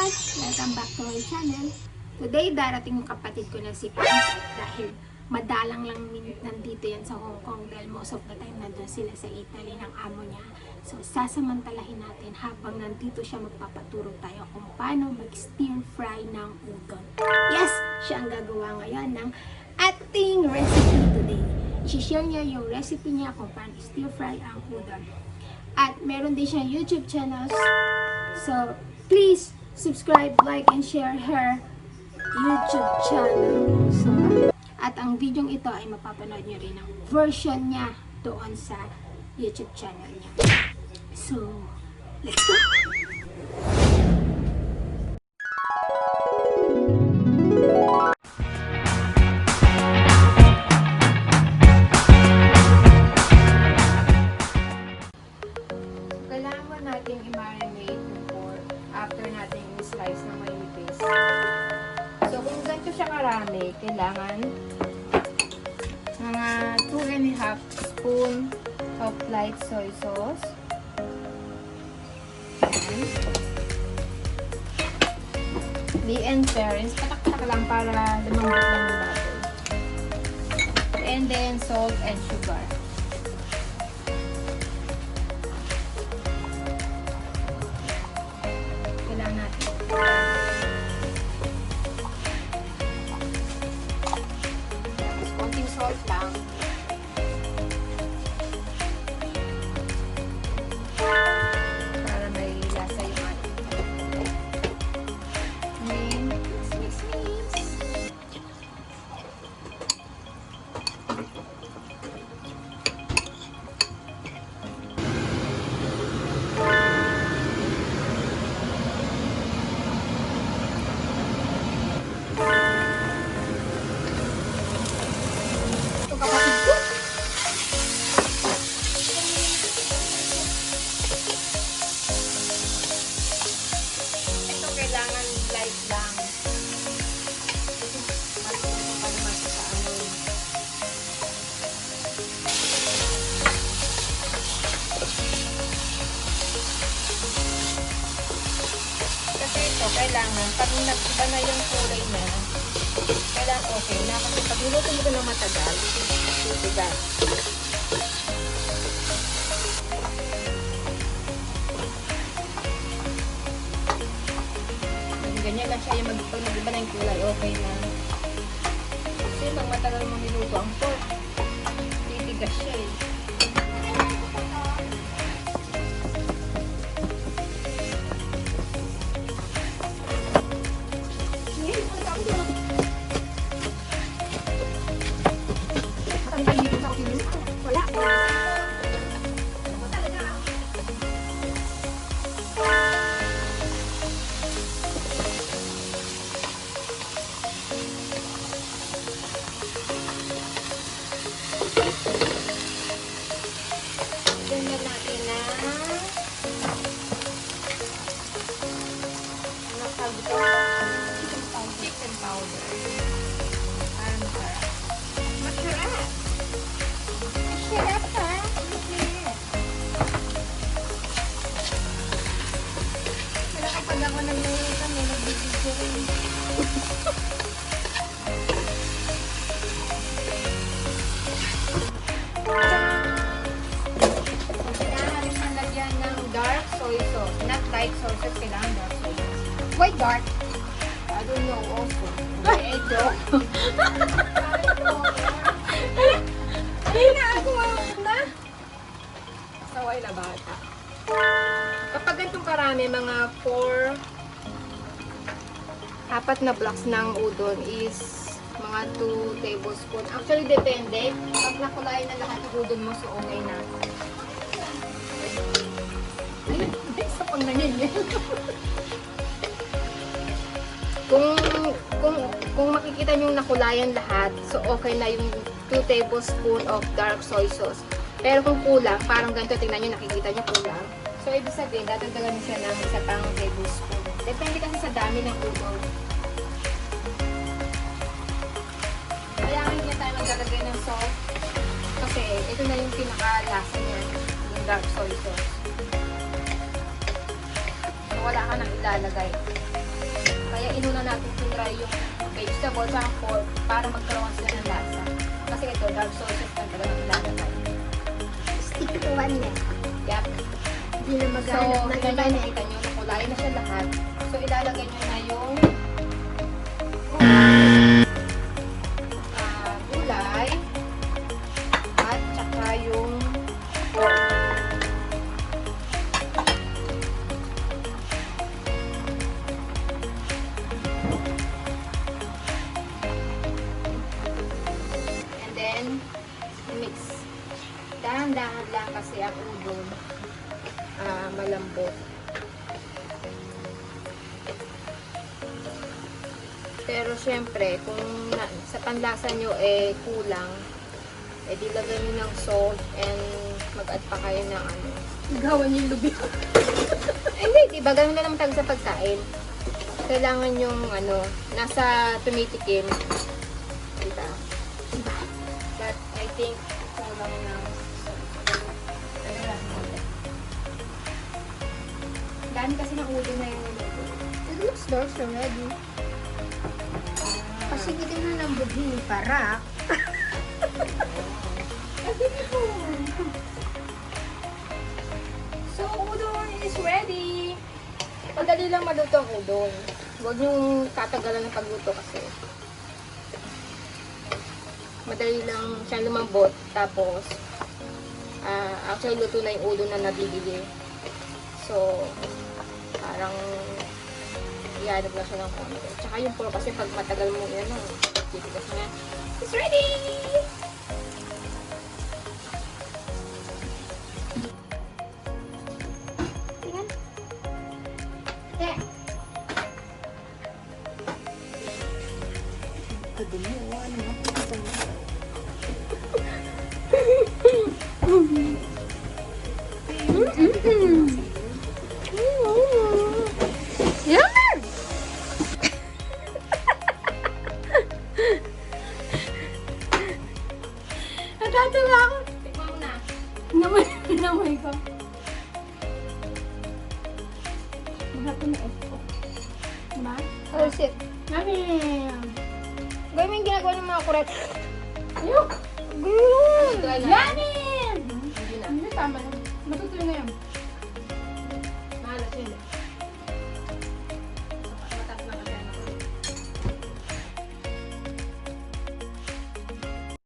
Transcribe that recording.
Hi! Welcome back to my channel. Today, darating yung kapatid ko na si Pansy dahil madalang lang nandito yan sa Hong Kong dahil most of the time nandun sila sa Italy ng amo niya. So, sasamantalahin natin habang nandito siya magpapaturo tayo kung paano mag-stir fry ng udon. Yes! Siya ang gagawa ngayon ng ating recipe today. I-share niya yung recipe niya kung paano stir fry ang udon. At meron din siyang YouTube channels. So, please subscribe, like, and share her YouTube channel. So, at ang video ito ay mapapanood nyo rin ang version niya doon sa YouTube channel niya. So, let's go! Kailangan natin i-marinate yung pork after natin i-slice na manipis. So, kung ganito siya karami, kailangan mga 2.5 spoon of light soy sauce. Be and parents, patak-patak lang para lumambot lang yung baboy. And then, salt and sugar. Konting salt lang. Para may lasa yung ating. Mix. Kailangan light lang. Kasi ito, kailangan, pag nag-iba na yung kulay na, kailangan okay na. Kasi pag niluto mo ito ng matagal, titigas. Ganyan lang siya yung pag nag-iba na yung kulay, okay na. Kasi pag matagal mo niluto ang pork, titigas siya eh. Ganyan natin na chicken powder. Para masarap. Masarap! Masarap ha? Kaya kapag ako nag-iisa, may nagbibigyo rin. Dark soy sauce. Not light soy sauce. Kailangan dark soy sauce. Why dark? I don't know also. I don't. Hindi na ako na. Saway na bata. Kapag ganitong karami, mga 4 na blocks ng udon is mga 2 tablespoons. Actually, depende. Pag nakulayan na lahat ng udon mo, so okay na. Isa pang nangyayari. Kung makikita nyo nakulayan lahat, so okay na yung 2 tablespoons of dark soy sauce. Pero kung kulang, parang ganito, tingnan nyo, nakikita nyo kulang. So, ibig sabihin, dadagdagan nyo siya ng isa pang tablespoon. Depende kasi sa dami ng udon. Kaya hindi tayo maglalagay ng salt. Kasi ito na yung pinaka-lasa niya, yung dark soy sauce. So, wala ka nang ilalagay. Kaya inuna natin tinry yung vegetable sa pork para magkaroon sila ng lasa. Kasi ito, dark sauces na talaga ng lalagay. Stick to one eh. Yep. Hindi na So, maghanap ng yan iba yung na. nakita nyo, nakulayan na siya lahat. So, ilalagay nyo na yung gulay at saka yung pork. And then, mix. Dahan-dahan lang kasi ang udon malambot. Pero syempre, kung sa panlasa nyo kulang, di lagyan nyo ng salt and mag-add pa kayo ng ano. Gawan yung lubi. Hindi, diba? Ganun na naman talaga sa pagkain. Kailangan yung nasa tumitikim. Diba? But I think, kulang ng dami kasi ng ulo na yung It looks dark already. Kasi kita na ng budhi para. So, udon is ready. Madali lang maluto ang udon. Huwag niyong tatagalan ng pagluto kasi madali lang siya lumambot. Tapos, actually luto na yung udon na nabibili. So, parang iyanap na siya ng konti. Tsaka yung pork kasi pag matagal mo yan, titigas na. It's ready! Tingnan. Yeah. Yummy! Natatawa ako. Tikman mo na. Namay ko. Mahapon na ito. Diba? Oh, shit. Mami! Gawin mo yung ginagawa ng mga kuret. Ayun! Good.